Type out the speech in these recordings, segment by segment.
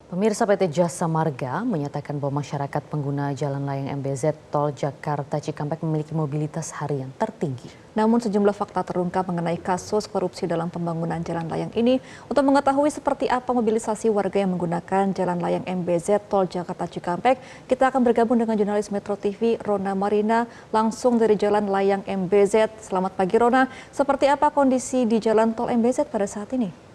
Pemirsa PT Jasa Marga menyatakan bahwa masyarakat pengguna jalan layang MBZ Tol Jakarta Cikampek memiliki mobilitas harian tertinggi. Namun sejumlah fakta terungkap mengenai kasus korupsi dalam pembangunan jalan layang ini. Untuk mengetahui seperti apa mobilisasi warga yang menggunakan jalan layang MBZ Tol Jakarta Cikampek, kita akan bergabung dengan jurnalis Metro TV Rona Marina langsung dari jalan layang MBZ. Selamat pagi Rona, seperti apa kondisi di jalan tol MBZ pada saat ini?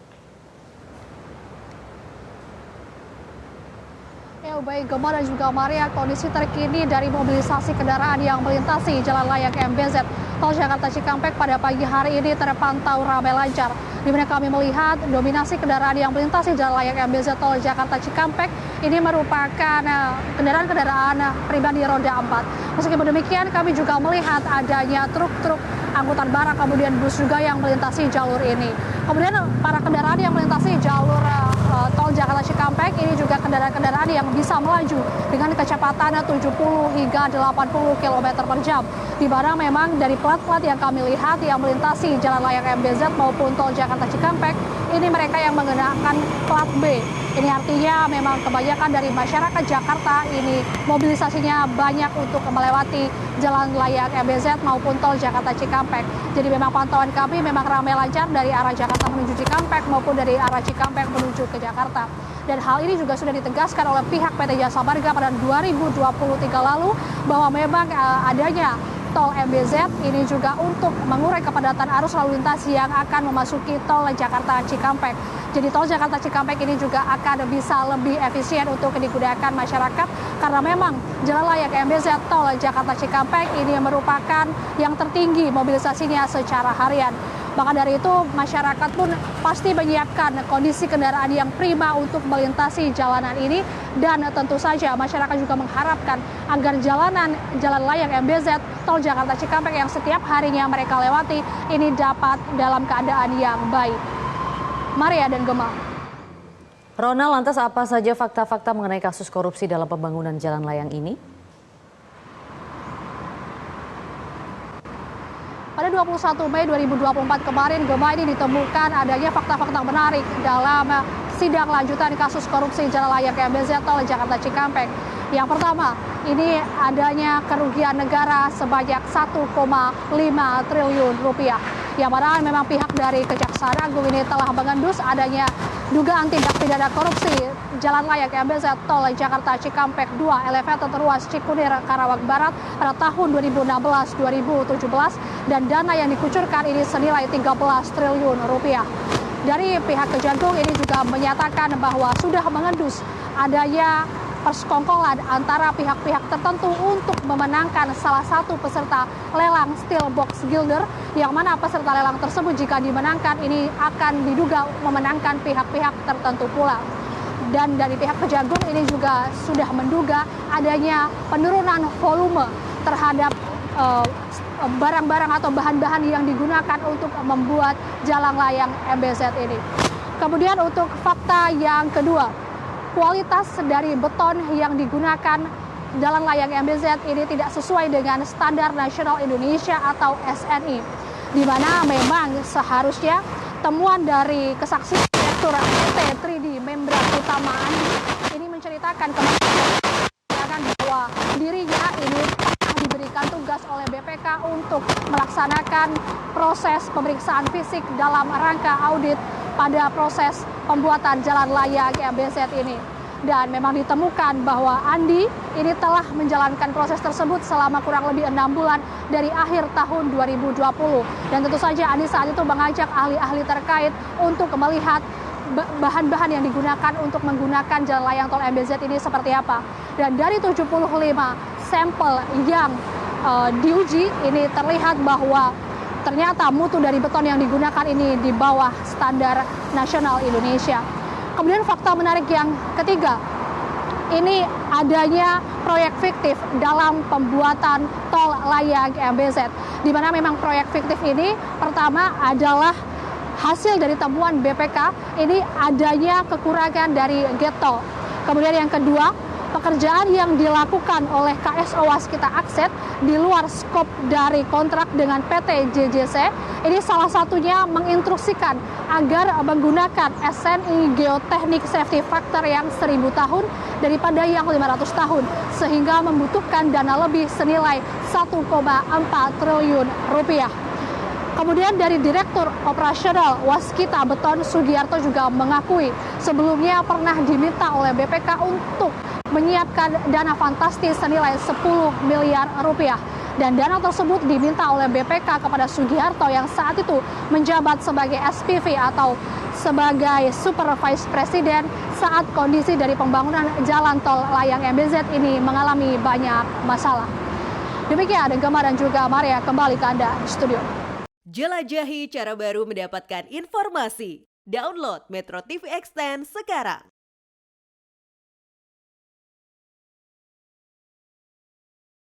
Baik Gemma dan juga Maria, kondisi terkini dari mobilisasi kendaraan yang melintasi jalan layang MBZ Tol Jakarta Cikampek pada pagi hari ini terpantau ramai lancar. Di mana kami melihat dominasi kendaraan yang melintasi jalan layang MBZ Tol Jakarta Cikampek ini merupakan kendaraan-kendaraan pribadi roda 4. Meskipun demikian, kami juga melihat adanya truk-truk angkutan barang kemudian bus juga yang melintasi jalur ini. Kemudian para kendaraan yang melintasi jalur Tol Jakarta Cikampek ini juga kendaraan-kendaraan yang bisa melaju dengan kecepatan 70 hingga 80 km per jam. Di mana memang dari plat-plat yang kami lihat yang melintasi jalan layang MBZ maupun Tol Jakarta Cikampek, ini mereka yang menggunakan plat B. Ini artinya memang kebanyakan dari masyarakat Jakarta ini mobilisasinya banyak untuk melewati jalan layang MBZ maupun Tol Jakarta Cikampek. Jadi memang pantauan kami memang ramai lancar dari arah Jakarta menuju Cikampek maupun dari arah Cikampek menuju ke Jakarta. Dan hal ini juga sudah ditegaskan oleh pihak PT Jasa Marga pada 2023 lalu bahwa memang adanya Tol MBZ ini juga untuk mengurai kepadatan arus lalu lintas yang akan memasuki Tol Jakarta Cikampek. Jadi Tol Jakarta Cikampek ini juga akan bisa lebih efisien untuk digunakan masyarakat karena memang jalan layang MBZ Tol Jakarta Cikampek ini merupakan yang tertinggi mobilisasinya secara harian. Maka dari itu masyarakat pun pasti menyiapkan kondisi kendaraan yang prima untuk melintasi jalanan ini, dan tentu saja masyarakat juga mengharapkan agar jalan layang MBZ Tol Jakarta Cikampek yang setiap harinya mereka lewati ini dapat dalam keadaan yang baik. Maria dan Gemma. Rona, lantas apa saja fakta-fakta mengenai kasus korupsi dalam pembangunan jalan layang ini? Pada 21 Mei 2024 kemarin, Gemma, ini ditemukan adanya fakta-fakta menarik dalam sidang lanjutan kasus korupsi jalan layang MBZ Tol Jakarta Cikampek. Yang pertama, ini adanya kerugian negara sebanyak 1,5 triliun rupiah. Yang mana memang pihak dari Kejaksaan Agung ini telah mengendus adanya dugaan tindak pidana korupsi jalan layang MBZ Tol Jakarta Cikampek 2 elevated ruas Cikunir Karawang Barat pada tahun 2016-2017 dan dana yang dikucurkan ini senilai 13 triliun rupiah. Dari pihak Kejagung ini juga menyatakan bahwa sudah mengendus adanya persekongkolan antara pihak-pihak tertentu untuk memenangkan salah satu peserta lelang Steel Box Gilder, yang mana peserta lelang tersebut jika dimenangkan ini akan diduga memenangkan pihak-pihak tertentu pula. Dan dari pihak Kejagung ini juga sudah menduga adanya penurunan volume terhadap barang-barang atau bahan-bahan yang digunakan untuk membuat jalan layang MBZ ini. Kemudian untuk fakta yang kedua, kualitas dari beton yang digunakan jalan layang MBZ ini tidak sesuai dengan standar nasional Indonesia atau SNI, di mana memang seharusnya temuan dari kesaksian direktur PT 3D membran utama ini menceritakan bahwa dirinya ini pernah diberikan tugas oleh BPK untuk melaksanakan proses pemeriksaan fisik dalam rangka audit pada proses pembuatan jalan layang MBZ ini. Dan memang ditemukan bahwa Andi ini telah menjalankan proses tersebut selama kurang lebih 6 bulan dari akhir tahun 2020. Dan tentu saja Andi saat itu mengajak ahli-ahli terkait untuk melihat bahan-bahan yang digunakan untuk menggunakan jalan layang tol MBZ ini seperti apa. Dan dari 75 sampel yang diuji ini terlihat bahwa ternyata mutu dari beton yang digunakan ini di bawah standar nasional Indonesia. Kemudian fakta menarik yang ketiga, ini adanya proyek fiktif dalam pembuatan tol layang MBZ. Di mana memang proyek fiktif ini pertama adalah hasil dari temuan BPK, ini adanya kekurangan dari gate tol. Kemudian yang kedua, pekerjaan yang dilakukan oleh KSO Waskita Akset di luar skop dari kontrak dengan PT JJC. Ini salah satunya menginstruksikan agar menggunakan SNI Geotechnic Safety Factor yang 1000 tahun daripada yang 500 tahun, sehingga membutuhkan dana lebih senilai 1,4 triliun rupiah. Kemudian dari Direktur Operasional Waskita Beton Sugiarto juga mengakui sebelumnya pernah diminta oleh BPK untuk menyiapkan dana fantastis senilai 10 miliar rupiah. Dan dana tersebut diminta oleh BPK kepada Sugiharto yang saat itu menjabat sebagai SPV atau sebagai Supervise Presiden saat kondisi dari pembangunan jalan tol layang MBZ ini mengalami banyak masalah. Demikian Gemma dan juga Maria, kembali ke Anda di studio. Jelajahi cara baru mendapatkan informasi. Download Metro TV Extend sekarang.